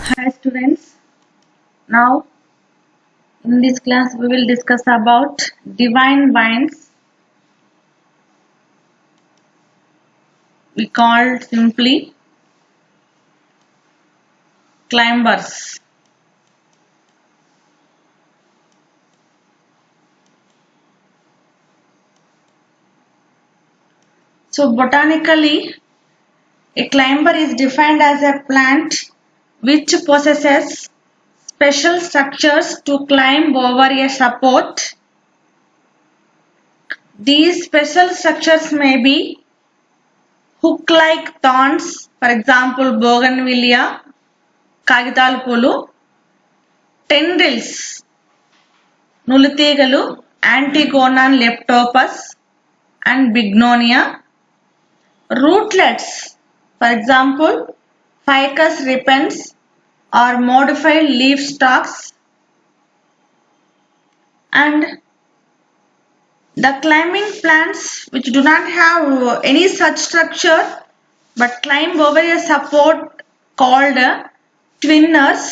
Hi students, now in this class we will discuss about divine vines. We called simply climbers. So botanically, a climber is defined as a plant which possesses special structures to climb over a support. These special structures may be hook-like thorns, for example bougainvillea, కాగితాల పూలు, tendrils, నులితీగలు, Antigonal leptopus and Bignonia, rootlets, for example Ficus repens or modified leaf stalks, and the climbing plants which do not have any such structure but climb over a support called twinners.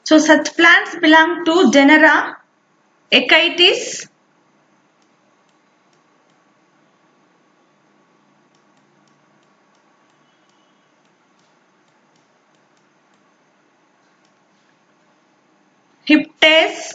So such plants belong to genera Achaetes, Hyptes,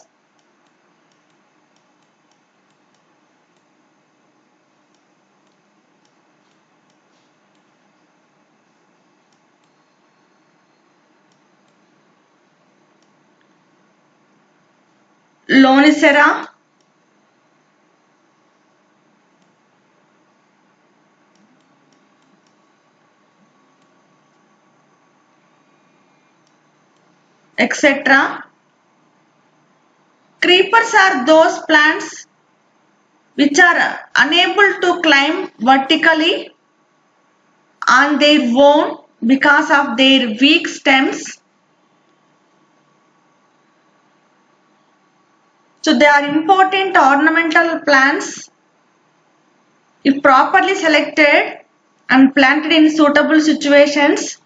Lonicera, etc. Creepers are those plants which are unable to climb vertically on their own because of their weak stems. So they are important ornamental plants if properly selected and planted in suitable situations,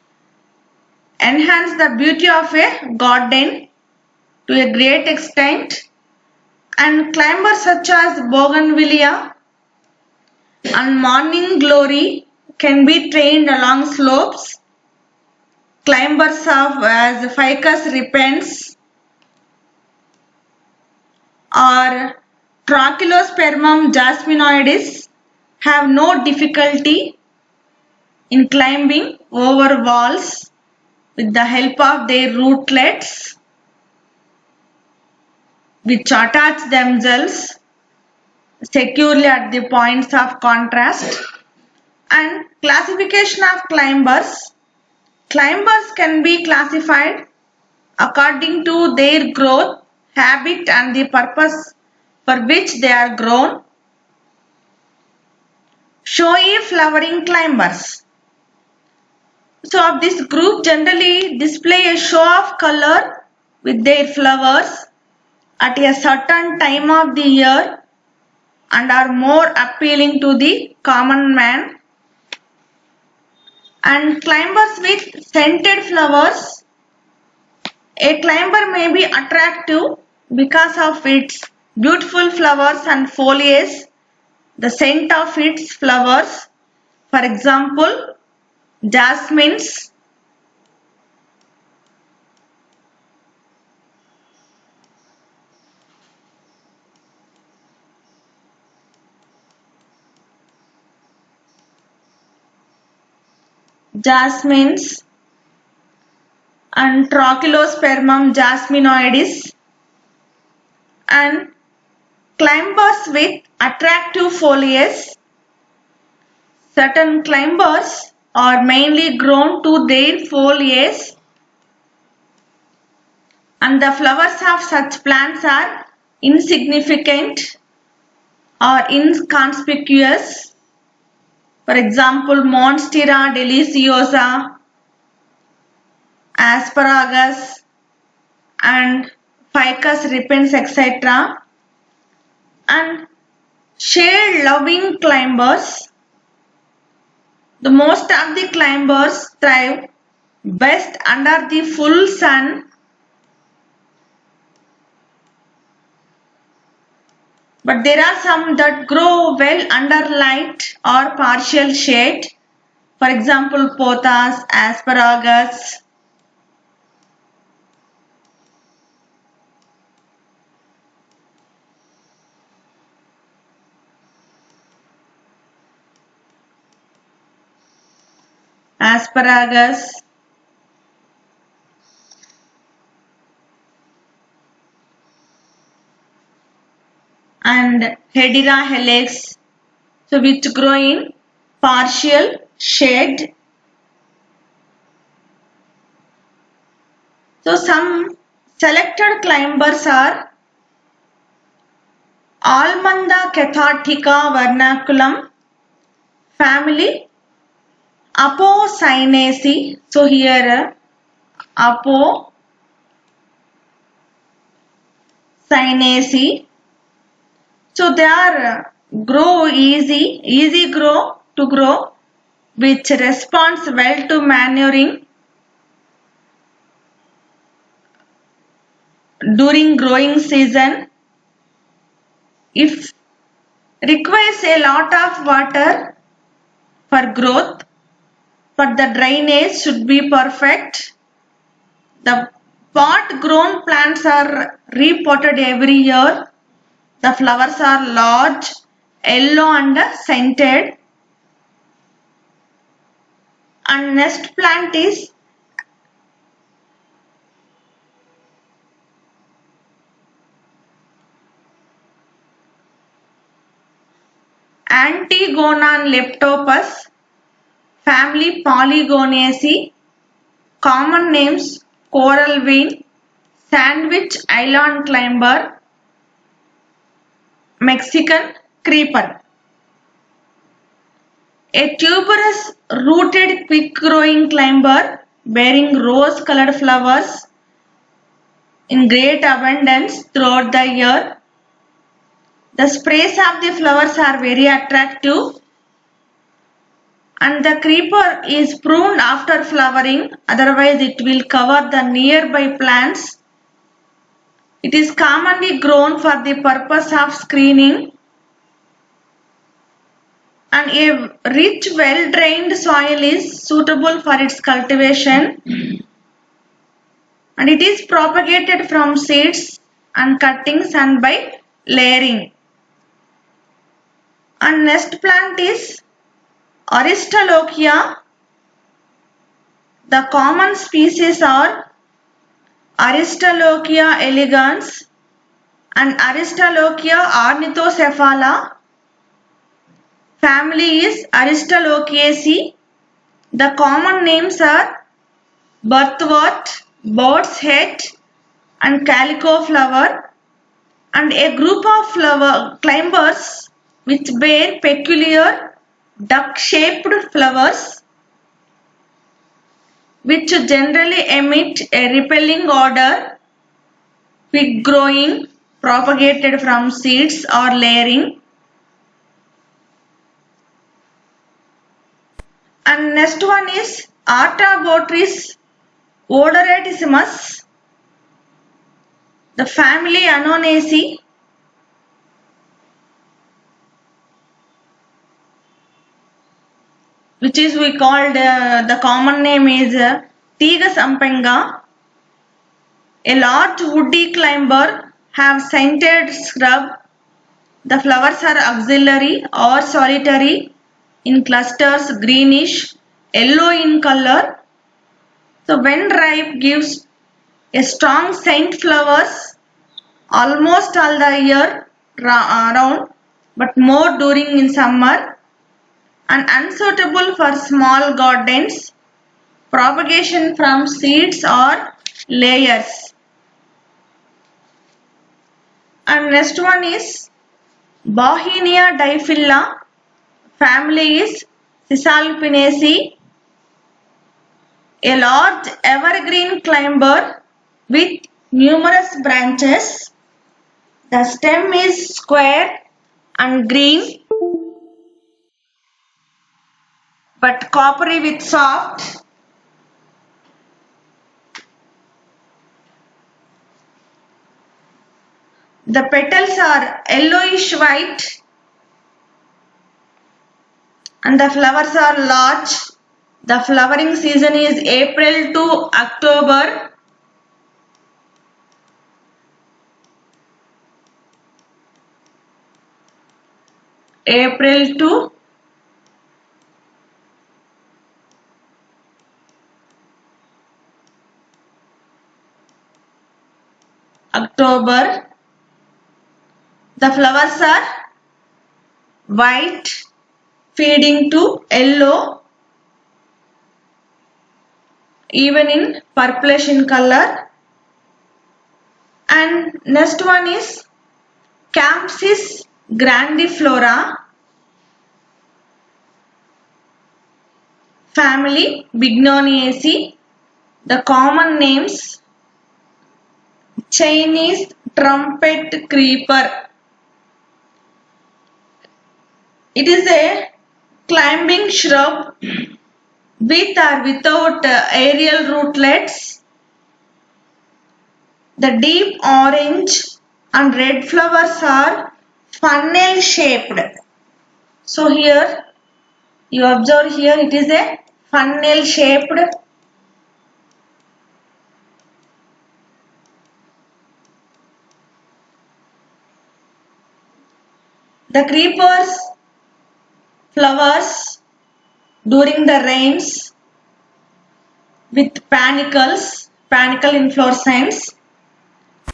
enhance the beauty of a garden to a great extent, and climbers such as bougainvillea and morning glory can be trained along slopes. Climbers of as Ficus repens or Trachelospermum jasminoides have no difficulty in climbing over walls with the help of their rootlets, which attach themselves securely at the points of contrast. And classification of climbers. Climbers can be classified according to their growth, habit and the purpose for which they are grown. Showy flowering climbers. So of this group generally display a show of color with their flowers at a certain time of the year and are more appealing to the common man. And climbers with scented flowers. A climber may be attractive because of its beautiful flowers and foliage, the scent of its flowers, for example jasmines, and Trachelospermum jasminoides, and climbers with attractive foliage. Certain climbers are mainly grown to their foliage, and the flowers of such plants are insignificant or inconspicuous. For example, Monstera deliciosa, asparagus, and ficus repens, etc. And shade loving climbers. The most of the climbers thrive best under the full sun, but there are some that grow well under light or partial shade. For example, pothos, asparagus. Asparagus and Hedera helix, so which grow in partial shade. So some selected climbers are Almanda cathartica vernaculum, family Apocynaceae. So here Apocynaceae. So they are grow easy grow to grow, which responds well to manuring during growing season. If requires a lot of water for growth, but the drainage should be perfect. The pot grown plants are repotted every year. The flowers are large, yellow and scented. And next plant is Antigonan leptopus, family Polygonaceae, common names coral vein, sandwich island climber, Mexican creeper. A tuberous rooted quick growing climber bearing rose colored flowers in great abundance throughout the year. The sprays of the flowers are very attractive, and the creeper is pruned after flowering, otherwise it will cover the nearby plants. It is commonly grown for the purpose of screening, and a rich well-drained soil is suitable for its cultivation, and it is propagated from seeds and cuttings and by layering. And next plant is Aristolochia. The common species are Aristolochia elegans and Aristolochia ornithocephala. Family is Aristolochiaceae. The common names are Birthwort, bird's head and calico flower, and a group of flower climbers which bear peculiar duck-shaped flowers which generally emit a repelling odor, quick growing, propagated from seeds or layering. And next one is Artabotrys odoratissimus, the family Annonaceae. Which is we called the common name is Tigas ampenga. A large woody climber have scented scrub. The flowers are axillary or solitary in clusters, greenish, yellow in color. So when ripe gives a strong scent flowers almost all the year round, but more during in summer, and unsuitable for small gardens, propagation from seeds or layers. And next one is Bauhinia diphylla, family is Cisalpinaceae, a large evergreen climber with numerous branches. The stem is square and green but coppery with soft. The petals are yellowish white and the flowers are large. The flowering season is April to October. April to October. The flowers are white fading to yellow, even in purplish in color. And next one is Campsis grandiflora, family Bignoniaceae. The common names: Chinese trumpet creeper. It is a climbing shrub with or without aerial rootlets. The deep orange and red flowers are funnel shaped. So here you observe, here it is a funnel shaped. The creepers flowers during the rains with panicle inflorescence,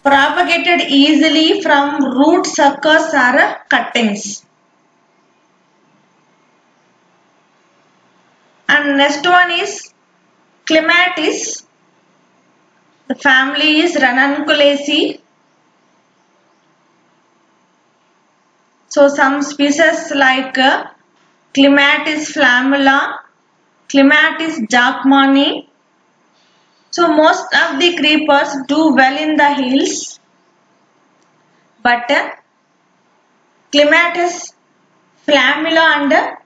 propagated easily from root suckers or cuttings. And next one is Clematis. The family is Ranunculaceae. So some species like Clematis flammula, Clematis jackmani. So most of the creepers do well in the hills, but Clematis flammula and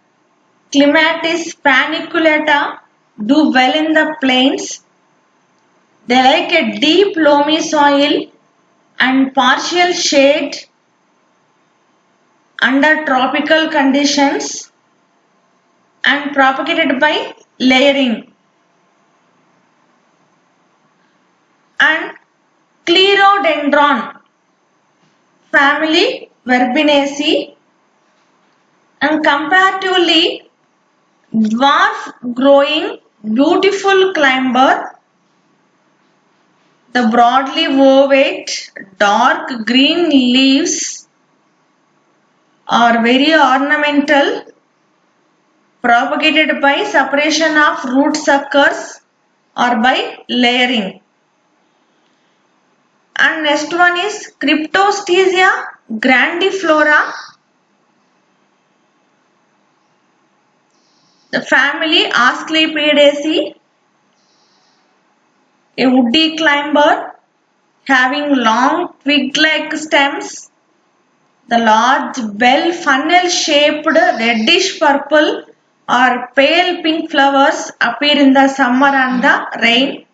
Clematis paniculata do well in the plains. They like a deep loamy soil and partial shade under tropical conditions and propagated by layering. And Clerodendron, family Verbenaceae, and comparatively dwarf growing beautiful climber. The broadly ovate dark green leaves are very ornamental, propagated by separation of root suckers or by layering. And next one is Cryptostesia grandiflora. The family Asclepiadaceae, a woody climber having long twig-like stems. The large bell funnel-shaped reddish purple or pale pink flowers appear in the summer and the rain.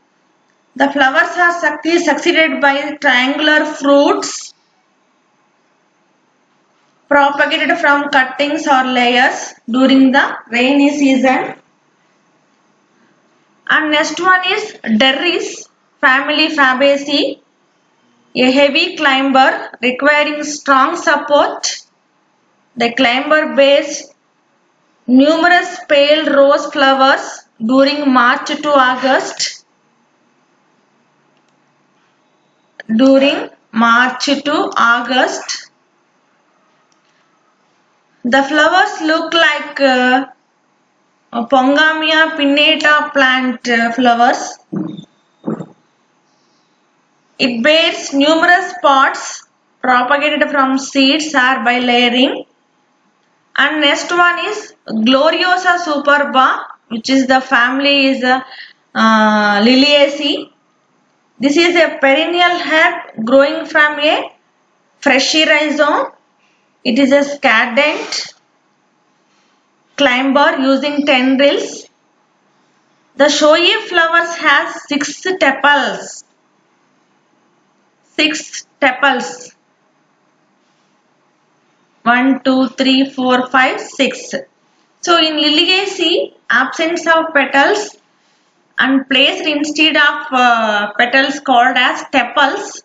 The flowers are succeeded by triangular fruits propagated from cuttings or layers during the rainy season. And next one is Derris, family Fabaceae, a heavy climber requiring strong support. The climber bears numerous pale rose flowers during March to August. The flowers look like Pongamia pinnata plant flowers. It bears numerous pods propagated from seeds or by layering. And next one is Gloriosa superba, which is the family is Liliaceae. This is a perennial herb growing from a fleshy rhizome. It is a scandent climber using tendrils. The showy flowers has 6 tepals. 6 tepals. 1, 2, 3, 4, 5, 6. So in Liliaceae, absence of petals and placed instead of petals called as tepals.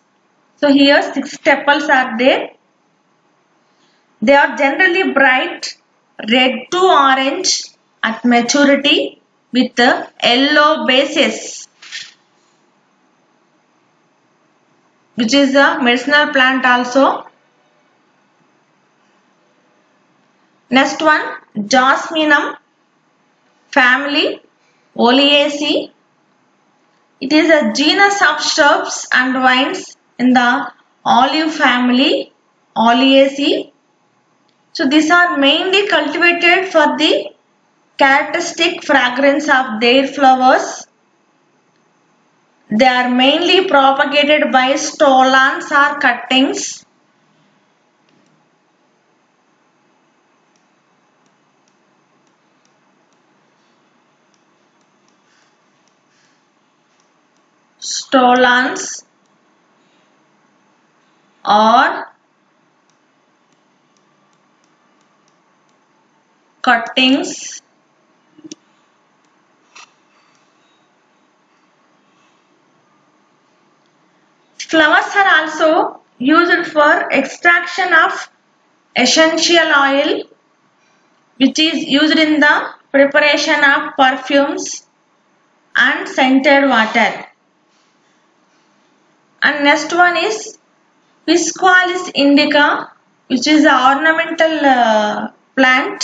So here 6 tepals are there. They are generally bright red to orange at maturity with yellow bases, which is a medicinal plant also. Next one, Jasminum family, Oleaceae. It is a genus of shrubs and vines in the olive family, Oleaceae. So these are mainly cultivated for the characteristic fragrance of their flowers. They are mainly propagated by stolons or cuttings. Stolons or cuttings. Flowers are also used for extraction of essential oil, which is used in the preparation of perfumes and scented water. And next one is Pisqualis indica, which is an ornamental plant.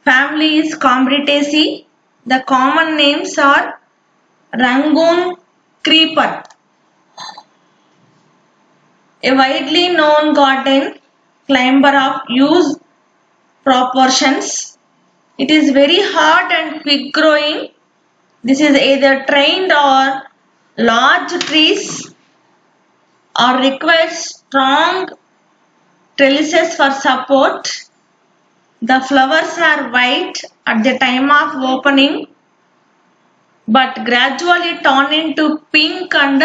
Family is Combretaceae. The common names are Rangoon creeper, a widely known garden climber of huge proportions. It is very hard and quick growing. This is either trained or large trees or requires strong trellises for support. The flowers are white at the time of opening but gradually turn into pink and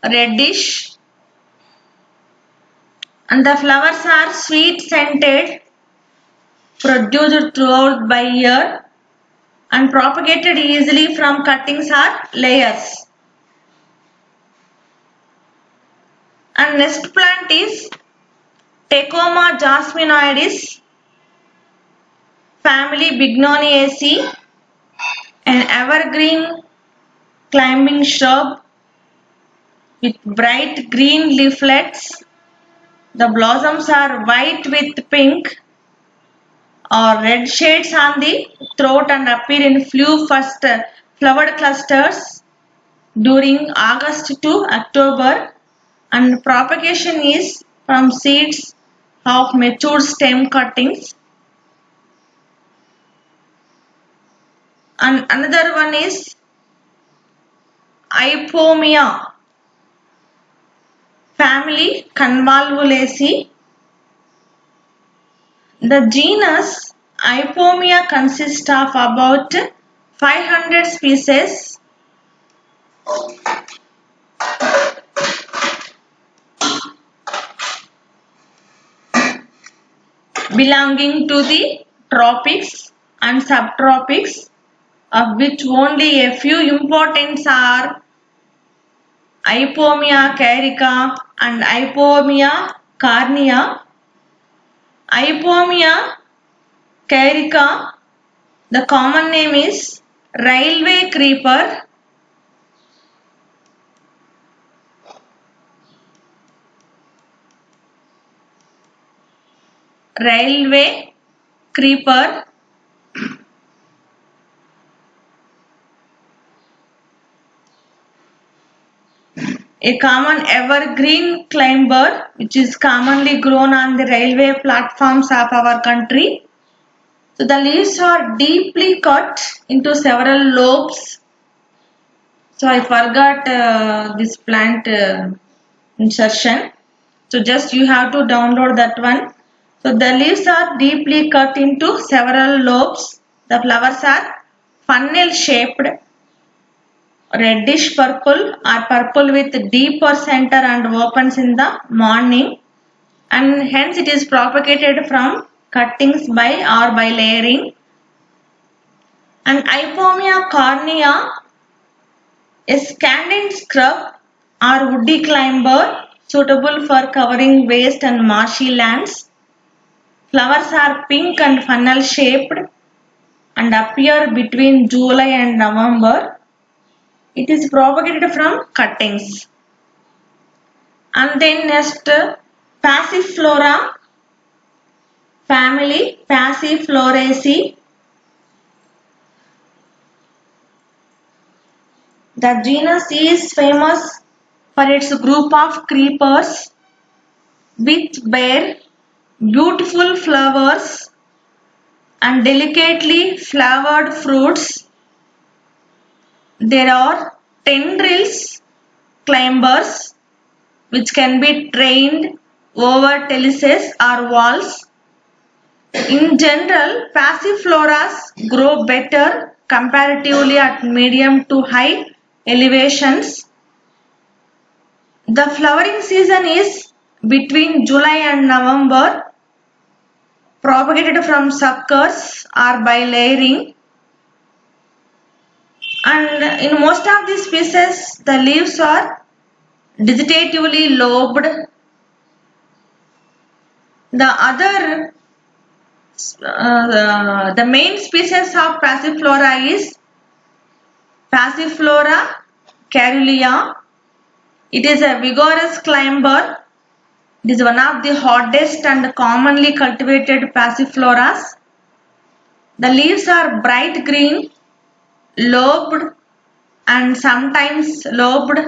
reddish. And the flowers are sweet scented, produced throughout by year and propagated easily from cuttings or layers. And next plant is Tecoma jasminoides, family Bignoniaceae, an evergreen climbing shrub with bright green leaflets. The blossoms are white with pink or red shades on the throat and appear in few first flowered clusters during August to October, and propagation is from seeds of mature stem cuttings. And another one is Ipomea, family Convolvulaceae. The genus Ipomea consists of about 500 species. Belonging to the tropics and subtropics, of which only a few important are Ipomea carica and Ipomea carnea. Ipomea carica, the common name is railway creeper. Railway creeper. A common evergreen climber which is commonly grown on the railway platforms of our country. So the leaves are deeply cut into several lobes. So I forgot this plant insertion. So just you have to download that one. So the leaves are deeply cut into several lobes. The flowers are funnel shaped, reddish purple or purple with deeper center and opens in the morning, and hence it is propagated from cuttings by or by layering. And Ipomia cornea, a scandent scrub or woody climber suitable for covering waste and marshy lands. Flowers are pink and funnel shaped and appear between July and November. It is propagated from cuttings. And then next, Passiflora family, Passifloraceae. The genus is famous for its group of creepers with bare, beautiful flowers and delicately flavored fruits. There are tendrils, climbers, which can be trained over trellises or walls. In general, passifloras grow better comparatively at medium to high elevations. The flowering season is between July and November, propagated from suckers or by layering. And in most of these species, the leaves are digitatively lobed. The main species of Passiflora is Passiflora caerulea. It is a vigorous climber. It is one of the hottest and commonly cultivated passifloras. The leaves are bright green, lobed and sometimes lobed.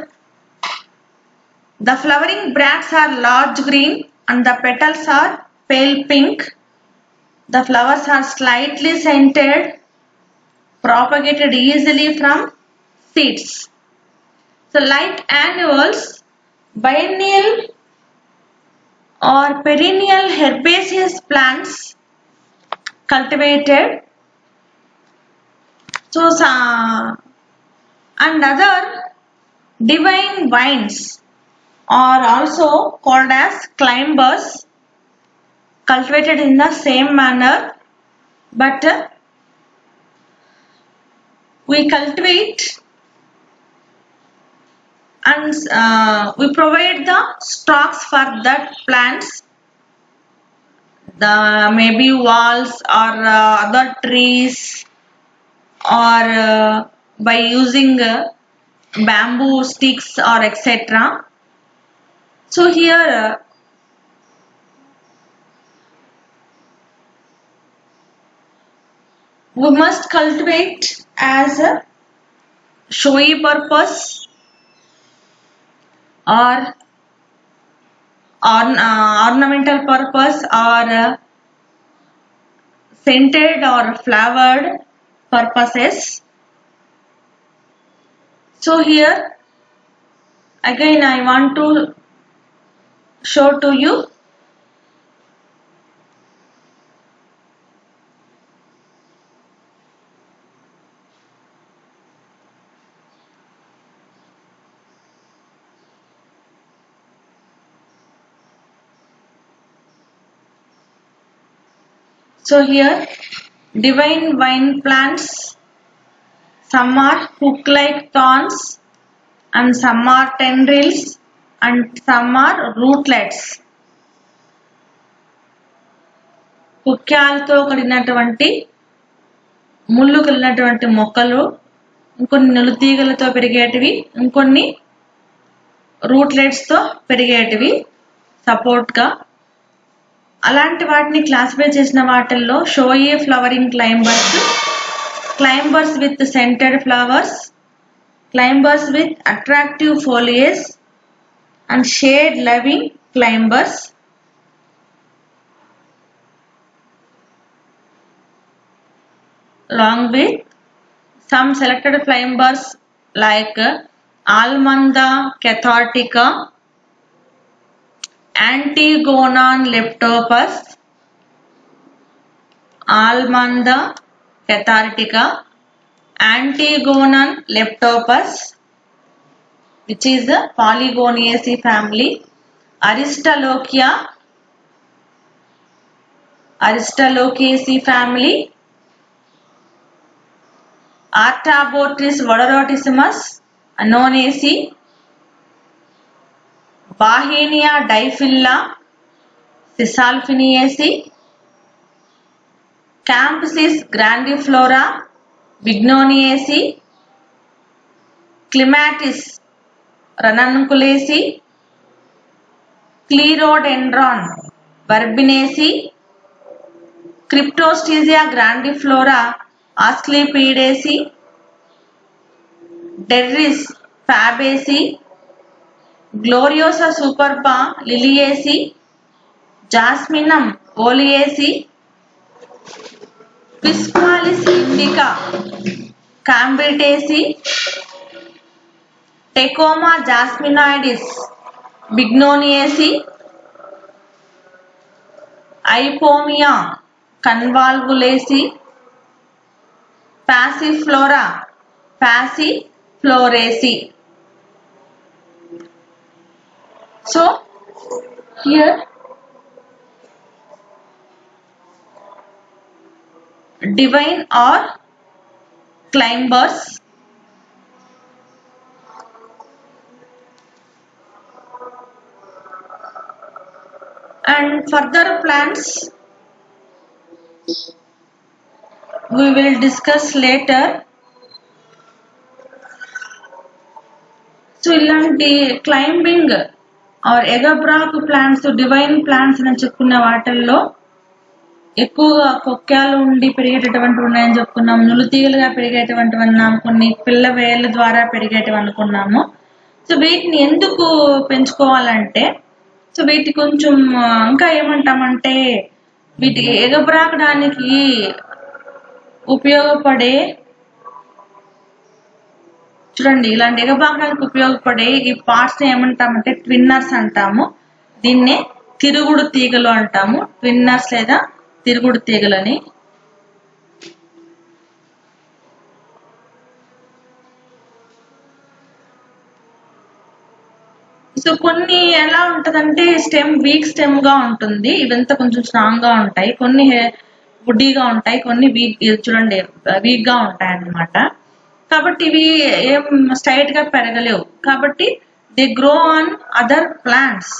The flowering bracts are large green and the petals are pale pink. The flowers are slightly scented, propagated easily from seeds. So like annuals, biennial or perennial herbaceous plants cultivated. So and other divine vines are also called as climbers, cultivated in the same manner, but we cultivate and we provide the stocks for that plants, the maybe walls or other trees, or by using bamboo sticks or etc. So here we must cultivate as a showy purpose or ornamental purpose or scented or flavored purposes. So here again I want to show to you. So here divine vine plants, some are hook-like thorns and some are tendrils and some are rootlets. కుక్యాలతో కూడినటువంటి ముళ్ళు కలిగినటువంటి మొక్కలు, ఇంకొన్ని నిలుతీగలతో పెరిగేటివి, ఇంకొన్ని రూట్లెట్స్తో పెరిగేటివి సపోర్ట్గా. అలాంటి వాటిని classify చేసిన వాటిల్లో showy flowering climbers, climbers with scented flowers, climbers with attractive foliage and shade loving climbers. Along with some selected climbers like Almanda cathartica, Antigonan leptopus, Almanda cathartica, Antigonan leptopus, which is the Polygonaceae family, Aristolochiaceae family, Artabotris voderotissimus, Annonaceae, Bauhinia diphylla, Cisalpinaceae, Campsis grandiflora, Bignoniaceae, Clematis ranunculaceae, Clerodendron verbinaceae, Cryptostesia grandiflora, Asclepiadaceae, Derris fabaceae, Gloriosa superba liliaceae, Jasminum oleaceae, Piscalis indica cambitaceae, Tecoma jasminoides bignoniaceae, Ipomia convolvulaceae, Passifloraceae. So here divine or climbers, and further plants we will discuss later. So ఇలాంటి climbing or ఎగబ్రాక్ plants, divine plants అని చెప్పుకున్న వాటిల్లో ఎక్కువగా కొక్కాలు ఉండి పెరిగేటటువంటి ఉన్నాయని చెప్పుకున్నాము, నులుతీగలుగా పెరిగేటువంటి అన్నాము, కొన్ని పిల్ల వేళ్ళ ద్వారా పెరిగేటివి అనుకున్నాము. సో వీటిని ఎందుకు పెంచుకోవాలంటే, సో వీటి కొంచెం ఇంకా ఏమంటామంటే వీటికి ఎగబ్రాకడానికి ఉపయోగపడే, చూడండి ఇలాంటి ఎగబ్రాకడానికి ఉపయోగపడే ఈ పార్ట్స్ ఏమంటామంటే ట్విన్నర్స్ అంటాము. దీన్నే తిరుగుడు తీగలు అంటాము, ట్విన్నర్స్ లేదా తిరుగుడు తీగలని. సో కొన్ని ఎలా ఉంటదంటే స్టెమ్ వీక్ స్టెమ్ గా ఉంటుంది, ఇవంతా కొంచెం స్ట్రాంగ్ గా ఉంటాయి, కొన్ని వుడ్డీగా ఉంటాయి, కొన్ని వీక్, చూడండి వీక్ గా ఉంటాయి అన్నమాట. కాబట్టి ఇవి ఏం స్ట్రైట్ గా పెరగలేవు, కాబట్టి they grow on other plants,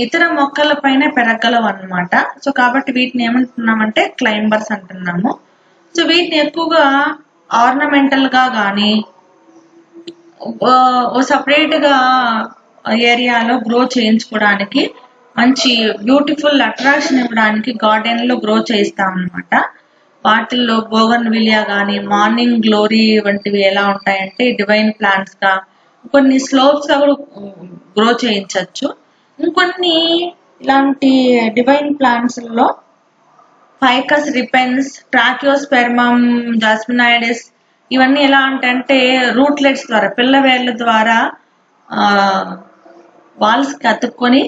ఇతర మొక్కల పైన పెరగలవు అన్నమాట. సో కాబట్టి వీటిని ఏమంటున్నామంటే క్లైంబర్స్ అంటున్నాము. సో వీటిని ఎక్కువగా ఆర్నమెంటల్ గా గానీ సపరేట్ గా ఏరియాలో గ్రో చేయించుకోవడానికి, మంచి బ్యూటిఫుల్ అట్రాక్షన్ ఇవ్వడానికి గార్డెన్ లో గ్రో చేయిస్తాం అన్నమాట. వాటిల్లో బోగన్ విలియా కానీ, మార్నింగ్ గ్లోరీ వంటివి ఎలా ఉంటాయంటే డివైన్ ప్లాంట్స్ గా, కొన్ని స్లోప్స్ గా కూడా గ్రో చేయించవచ్చు. ఇంకొన్ని ఇలాంటి డివైన్ ప్లాంట్స్ లో ఫైకస్ రిపెన్స్, ట్రాకియోస్పెర్మమ్, జాస్మినాయిడెస్ ఇవన్నీ ఎలా ఉంటాయంటే రూట్లెట్స్ ద్వారా, పిల్ల వేర్ల ద్వారా వాల్స్ కి అతుక్కొని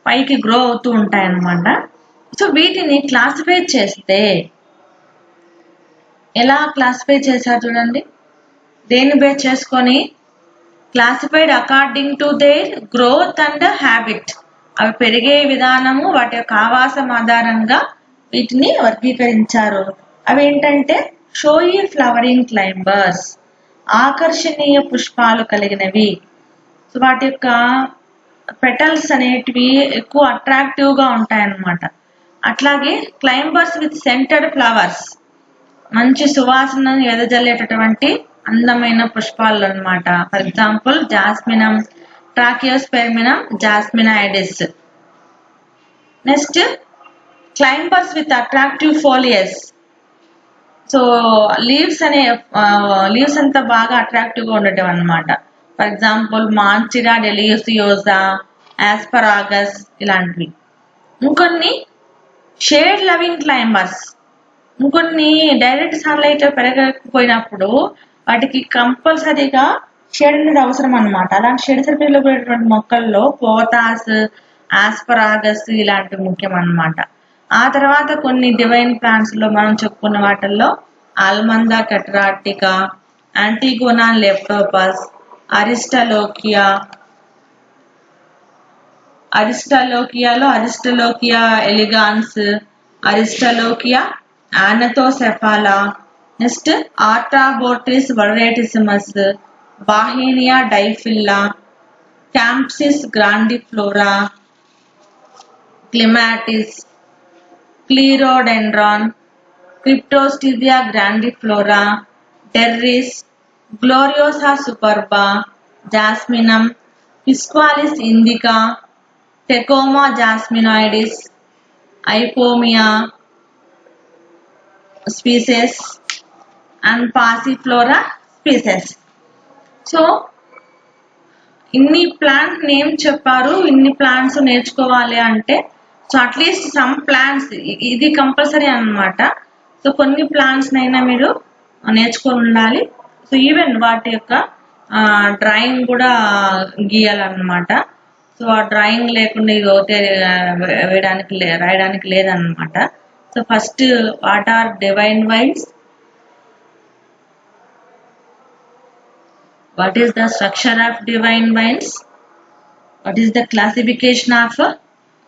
పైకి గ్రో అవుతూ ఉంటాయి అన్నమాట. సో వీటిని క్లాసిఫై చేస్తే ఎలా క్లాసిఫై చేశారు చూడండి, దేన్ని బేస్ చేసుకొని classified according to their growth and habit. అవి పెరిగే విధానము, వాటి యొక్క ఆవాసం ఆధారంగా వీటిని వర్గీకరించారు. అవి ఏంటంటే షోయి ఫ్లవరింగ్ క్లైంబర్స్, ఆకర్షణీయ పుష్పాలు కలిగినవి. సో వాటి యొక్క పెటల్స్ అనేటివి ఎక్కువ అట్రాక్టివ్ గా ఉంటాయన్నమాట. అట్లాగే క్లైంబర్స్ విత్ సెంటర్డ్ ఫ్లవర్స్, మంచి సువాసనను ఎదజల్లేటటువంటి అందమైన పుష్పాలు అన్నమాట. For example jasminum, trachelospermum, jasminoides. Next climbers with attractive foliage. So leaves అంతా బాగా అట్రాక్టివ్ గా ఉండటం అన్నమాట. For example monstera deliciosa, asparagus ఇలాంటివి. ఇంకొన్ని షేడ్ లవింగ్ క్లైంబర్స్, ఇంకొన్ని డైరెక్ట్ సన్లైట్ లో పెరగకపోయినప్పుడు వాటికి కంపల్సరీగా షేడ్ అనేది అవసరం అన్నమాట. అలాంటి షేడ్ సర్కిల్ లో ఉండేటువంటి మొక్కల్లో పోతాస్, ఆస్పరాగస్ ఇలాంటివి ముఖ్యం అన్నమాట. ఆ తర్వాత కొన్ని డివైన్ ప్లాంట్స్ లో మనం చెప్పుకున్న వాటిల్లో Allamanda cathartica, Antigonon leptopus, Aristolochia, Aristolochia elegans, Aristolochia ఆనతోసెఫాలా, నెక్స్ట్ ఆర్టాబోట్రిస్ వలరేటిసిమస్, Bauhinia diphylla, Campsis grandiflora, Clematis, Clerodendron, Cryptostegia grandiflora, టెర్రిస్, గ్లోరియోసా సూపర్బా, జాస్మినం, పిస్క్వాలిస్ indica, Tecoma jasminoides, Ipomoea species and Passiflora species. So ఇన్ని plant name చెప్పారు, ఇన్ని plants నేర్చుకోవాలి అంటే so at least some plants ఇది కంపల్సరీ అన్నమాట. సో కొన్ని ప్లాంట్స్ నైనా మీరు నేర్చుకొని ఉండాలి. సో ఈవెన్ వాటి యొక్క డ్రాయింగ్ కూడా గీయాలన్నమాట. సో ఆ డ్రాయింగ్ లేకుండా ఇది ఒకటే రాయడానికి లేదన్నమాట. So first what are divine wines, what is the structure of divine vines, what is the classification of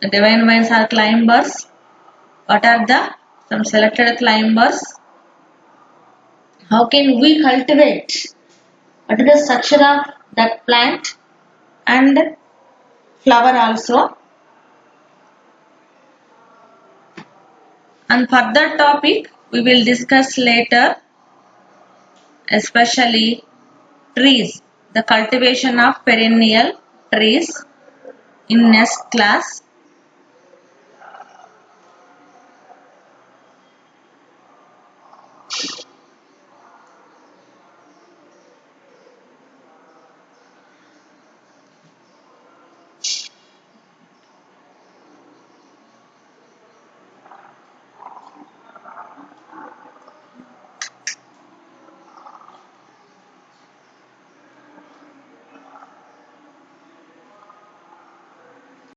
divine vines are climbers, what are the some selected climbers, how can we cultivate, what is the structure of that plant and flower also, and further topic we will discuss later, especially trees, the cultivation of perennial trees in next class.